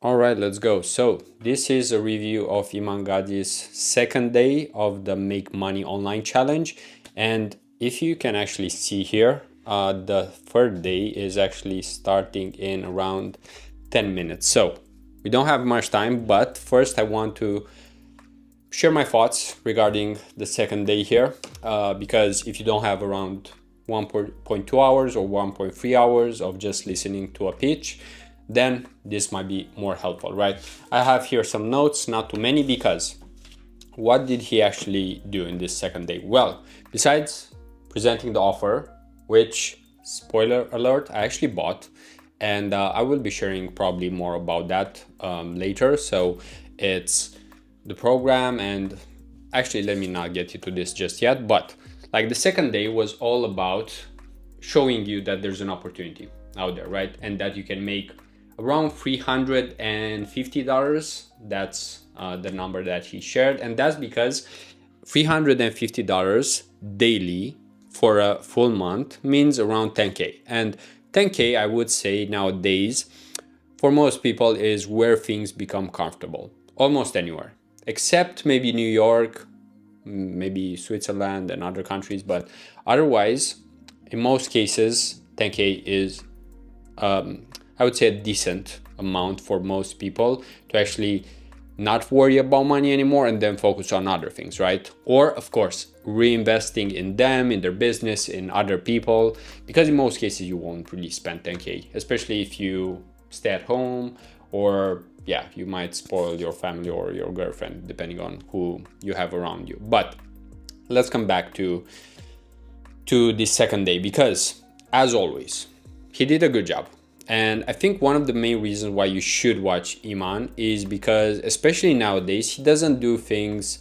All right, let's go. So this is a review of Iman Gadzhi's second day of the Make Money Online Challenge. And if you can actually see here, the third day is actually starting in around 10 minutes. So we don't have much time, but first I want to share my thoughts regarding the second day here, because if you don't have around 1.2 hours or 1.3 hours of just listening to a pitch, then this might be more helpful, right? I have here some notes, not too many, because what did he actually do in this second day? Well, besides presenting the offer, which, spoiler alert, I actually bought, and I will be sharing probably more about that later. So it's the program, and actually let me not get into this just yet, but like the second day was all about showing you that there's an opportunity out there, right? And that you can make around $350. That's the number that he shared, and that's because $350 daily for a full month means around 10K. And 10K, I would say nowadays, for most people, is where things become comfortable, almost anywhere, except maybe New York, maybe Switzerland and other countries. But otherwise, in most cases, 10K is, I would say, a decent amount for most people to actually not worry about money anymore and then focus on other things, right? Or, of course, reinvesting in them, in their business, in other people, because in most cases you won't really spend 10K, especially if you stay at home, or yeah, you might spoil your family or your girlfriend depending on who you have around you. But let's come back to this second day, because as always, he did a good job. And I think one of the main reasons why you should watch Iman is because, especially nowadays, he doesn't do things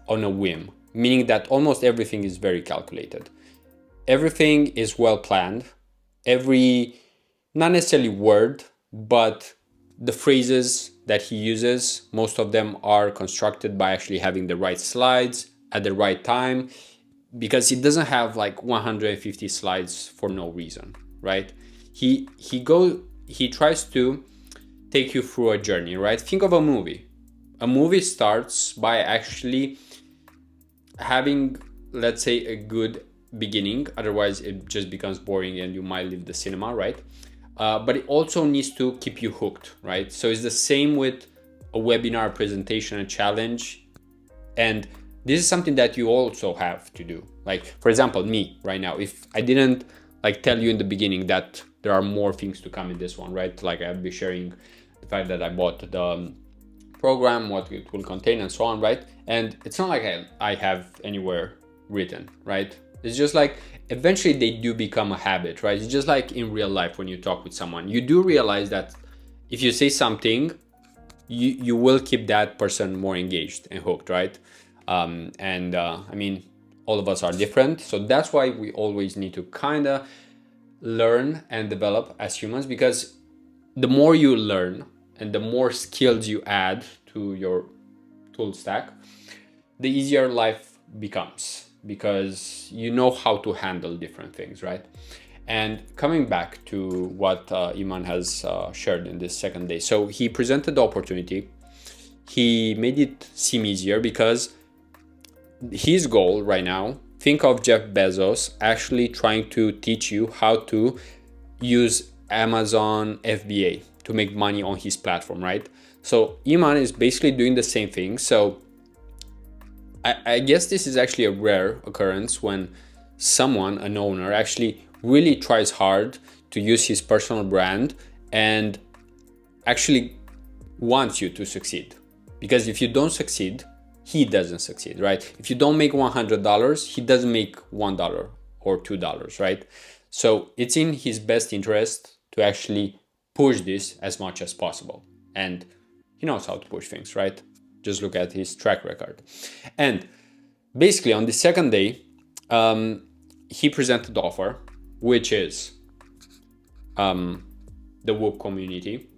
on a whim, meaning that almost everything is very calculated. Everything is well planned. Every, not necessarily word, but the phrases that he uses, most of them are constructed by actually having the right slides at the right time, because he doesn't have like 150 slides for no reason, right? He tries to take you through a journey, right? Think of a movie. A movie starts by actually having, let's say, a good beginning. Otherwise, it just becomes boring and you might leave the cinema, right? But it also needs to keep you hooked, right? So it's the same with a webinar, presentation, a challenge. And this is something that you also have to do. Like, for example, me right now, if I didn't like tell you in the beginning that there are more things to come in this one, right? Like I'll be sharing the fact that I bought the program, what it will contain and so on, right? And it's not like I have anywhere written, right? It's just like eventually they do become a habit, right? It's just like in real life when you talk with someone, you do realize that if you say something, you will keep that person more engaged and hooked, right? I mean, all of us are different, so that's why we always need to kind of learn and develop as humans, because the more you learn and the more skills you add to your tool stack, the easier life becomes, because you know how to handle different things, right? And coming back to what Iman has shared in this second day, so he presented the opportunity. He made it seem easier because his goal right now, think of Jeff Bezos actually trying to teach you how to use Amazon FBA to make money on his platform, right? So Iman is basically doing the same thing. So I guess this is actually a rare occurrence when someone, an owner, actually really tries hard to use his personal brand and actually wants you to succeed. Because if you don't succeed, he doesn't succeed, right? If you don't make $100, he doesn't make $1 or $2, right? So it's in his best interest to actually push this as much as possible. And he knows how to push things, right? Just look at his track record. And basically on the second day, he presented the offer, which is the Whoop community.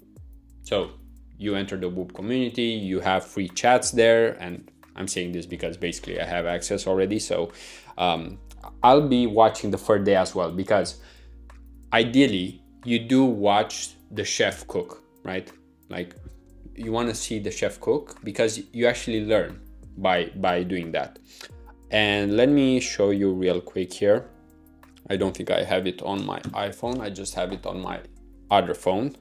So you enter the Whoop community, you have free chats there, and I'm saying this because basically I have access already. So I'll be watching the third day as well, because ideally you do watch the chef cook, right? Like you want to see the chef cook, because you actually learn by doing that. And let me show you real quick here. I don't think I have it on my iPhone. I just have it on my other phone,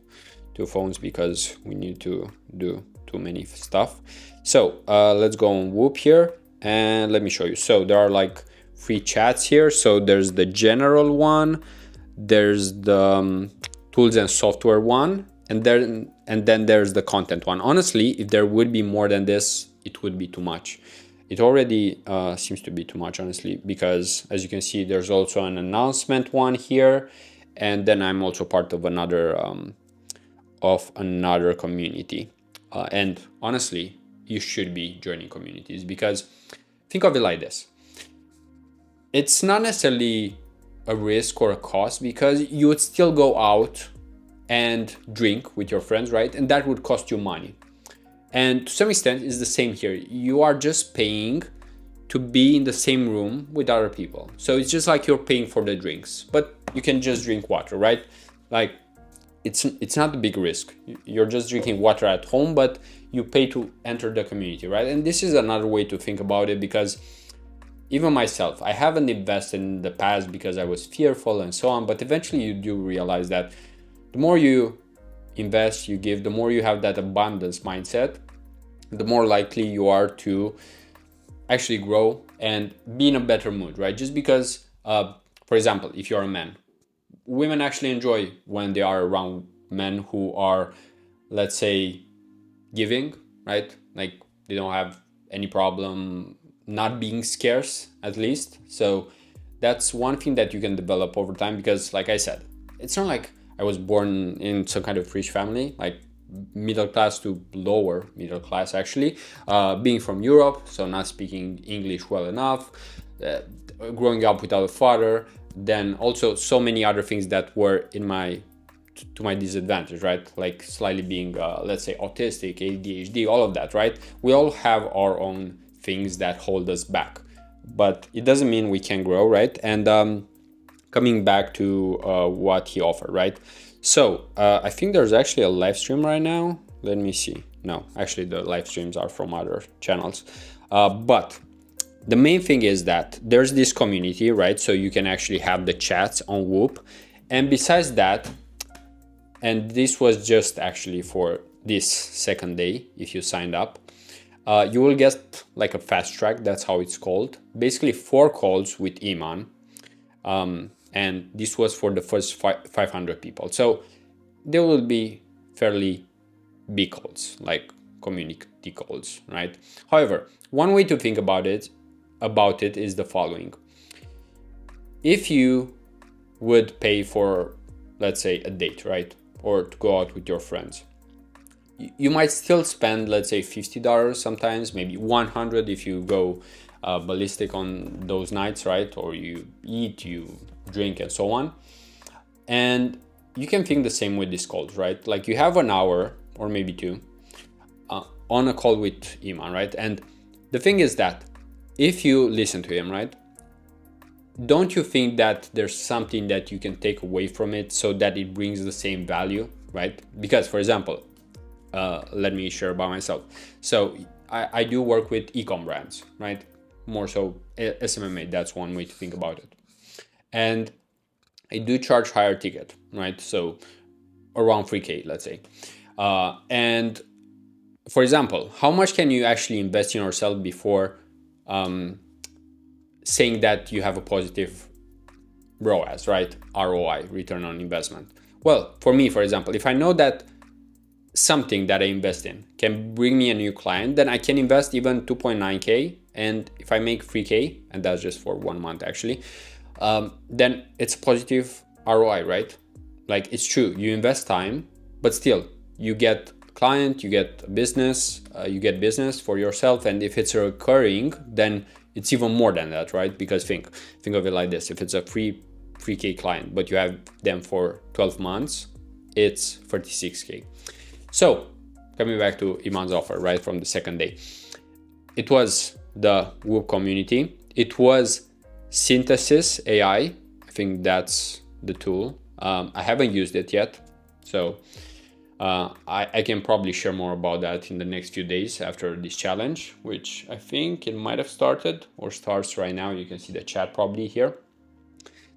2 phones, because we need to do too many stuff. So let's go on Whoop here and let me show you. So there are like 3 chats here. So there's the general one, there's the tools and software one, and then there's the content one. Honestly, if there would be more than this, it would be too much. It already seems to be too much, honestly, because as you can see, there's also an announcement one here, and then I'm also part of another community. And honestly, you should be joining communities, because think of it like this: it's not necessarily a risk or a cost, because you would still go out and drink with your friends, right? And that would cost you money. And to some extent, it's the same here. You are just paying to be in the same room with other people. So it's just like you're paying for the drinks, but you can just drink water, right? Like it's not a big risk. You're just drinking water at home, but you pay to enter the community, right? And this is another way to think about it, because even myself, I haven't invested in the past because I was fearful and so on, but eventually you do realize that the more you invest, you give, the more you have that abundance mindset, the more likely you are to actually grow and be in a better mood, right? Just because, for example, if you're a man, women actually enjoy when they are around men who are, let's say, giving, right? Like they don't have any problem not being scarce, at least. So that's one thing that you can develop over time, because like I said, it's not like I was born in some kind of rich family, like middle class to lower middle class, actually, being from Europe, so not speaking English well enough, growing up without a father, then also so many other things that were to my disadvantage, right? Like slightly being, let's say, autistic, ADHD, all of that, right? We all have our own things that hold us back, but it doesn't mean we can grow, right? And coming back to what he offered, right? So I think there's actually a live stream right now. Let me see. No, actually the live streams are from other channels. But the main thing is that there's this community, right? So you can actually have the chats on Whoop. And besides that, and this was just actually for this second day, if you signed up, you will get like a fast track. That's how it's called. Basically 4 calls with Iman. And this was for the first 500 people. So there will be fairly big calls, like community calls, right? However, one way to think about it is the following. If you would pay for, let's say, a date, right? Or to go out with your friends, you might still spend, let's say, $50 sometimes, maybe 100 if you go ballistic on those nights, right? Or you eat, you drink, and so on. And you can think the same with these calls, right? Like you have an hour or maybe 2 on a call with Iman, right? And the thing is that if you listen to him, right, don't you think that there's something that you can take away from it so that it brings the same value, right? Because, for example, let me share about myself. So I do work with eCom brands, right? More so SMMA, that's one way to think about it. And I do charge higher ticket, right? So around 3K, let's say. And for example, how much can you actually invest in yourself before saying that you have a positive ROAS, right? ROI, return on investment. Well, for me, for example, if I know that something that I invest in can bring me a new client, then I can invest even 2.9K. And if I make 3K, and that's just for 1 month actually, then it's positive ROI, right? Like it's true, you invest time, but still you get client, you get business, you get business for yourself. And if it's recurring, then it's even more than that, right? Because think of it like this: if it's a 3K client, but you have them for 12 months, it's 36K. So coming back to Iman's offer, right, from the second day, it was the Whoop community. It was Synthesis AI. I think that's the tool. I haven't used it yet, so I can probably share more about that in the next few days after this challenge, which I think it might have started or starts right now. You can see the chat probably here.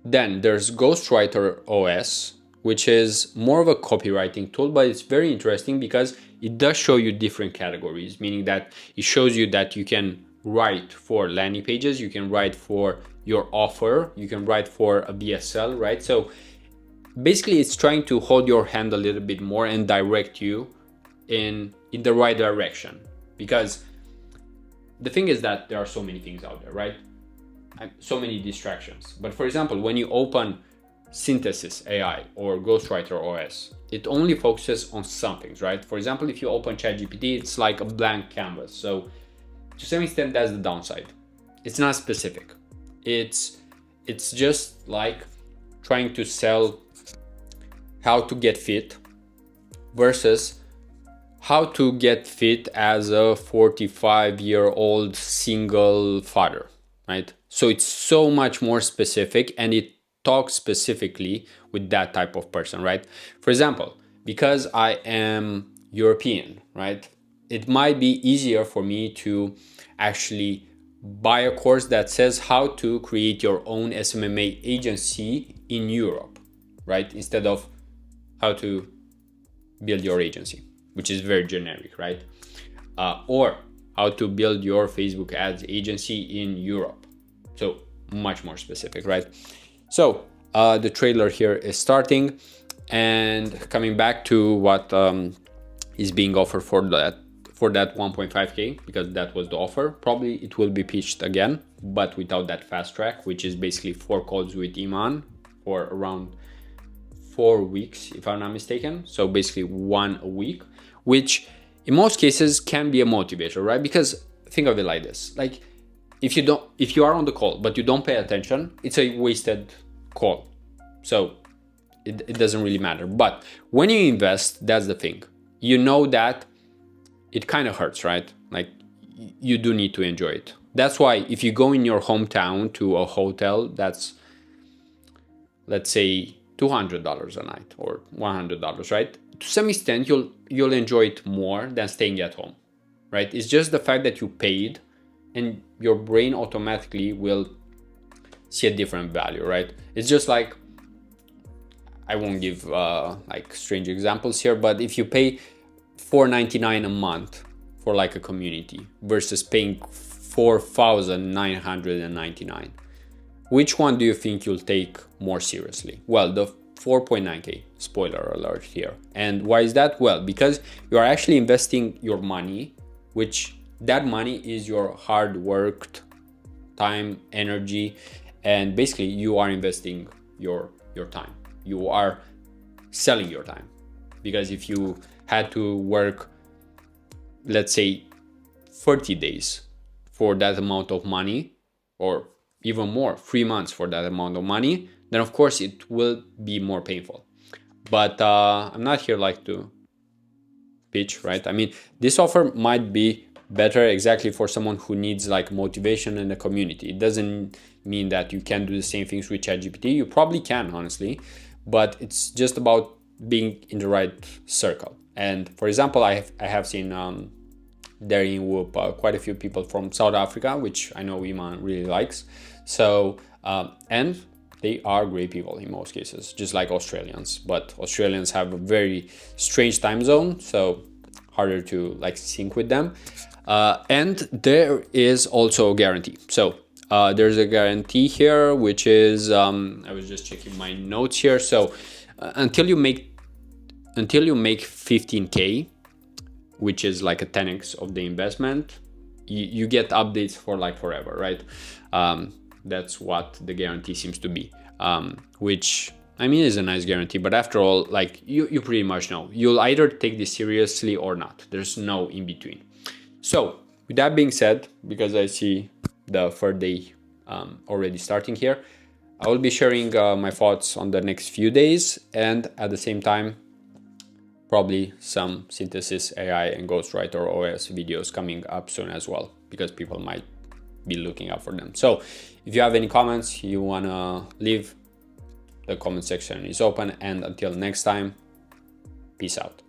Then there's Ghostwriter OS, which is more of a copywriting tool, but it's very interesting because it does show you different categories, meaning that it shows you that you can write for landing pages, you can write for your offer, you can write for a VSL, right? So basically it's trying to hold your hand a little bit more and direct you in the right direction, because the thing is that there are so many things out there, right? So many distractions. But for example, when you open Synthesis AI or Ghostwriter OS, it only focuses on some things, right? For example, if you open ChatGPT, it's like a blank canvas. So to some extent, that's the downside. It's not specific. It's just like trying to sell how to get fit versus how to get fit as a 45-year-old single father, right? So it's so much more specific, and it talks specifically with that type of person, right? For example, because I am European, right? It might be easier for me to actually buy a course that says how to create your own SMMA agency in Europe, right? Instead of how to build your agency, which is very generic, right? Or how to build your Facebook ads agency in Europe. So much more specific, right? So the trailer here is starting, and coming back to what is being offered for that 1.5K, because that was the offer. Probably it will be pitched again, but without that fast track, which is basically 4 calls with Iman for around 4 weeks, if I'm not mistaken. So basically 1 a week, which in most cases can be a motivator, right? Because think of it like this, like if you are on the call but you don't pay attention, it's a wasted call. So it doesn't really matter. But when you invest, that's the thing. You know that it kind of hurts, right? Like you do need to enjoy it. That's why if you go in your hometown to a hotel that's, let's say, $200 a night or $100, right? To some extent, you'll enjoy it more than staying at home, right? It's just the fact that you paid, and your brain automatically will see a different value, right? It's just like, I won't give like strange examples here, but if you pay $4.99 a month for like a community versus paying $4,999, which one do you think you'll take more seriously? Well, the 4.9K, spoiler alert here. And why is that? Well, because you are actually investing your money, which that money is your hard worked time, energy, and basically you are investing your time. You are selling your time. Because if you had to work, let's say 30 days for that amount of money, or even more, 3 months for that amount of money, then of course it will be more painful. But I'm not here like to pitch, right? I mean, this offer might be better exactly for someone who needs like motivation in the community. It doesn't mean that you can do the same things with ChatGPT. You probably can, honestly, but it's just about being in the right circle. And for example, I have seen there in Whoop quite a few people from South Africa, which I know Iman really likes. So and they are great people in most cases, just like Australians. But Australians have a very strange time zone, so harder to like sync with them. And there is also a guarantee. So there's a guarantee here, which is I was just checking my notes here. So until you make 15K, which is like a 10x of the investment, you get updates for like forever, right? That's what the guarantee seems to be, which I mean is a nice guarantee, but after all, like you pretty much know you'll either take this seriously or not. There's no in between. So with that being said, because I see the third day already starting here, I will be sharing my thoughts on the next few days, and at the same time probably some Synthesis AI and Ghostwriter OS videos coming up soon as well, because people might be looking out for them. So if you have any comments you want to leave, the comment section is open, and until next time, peace out.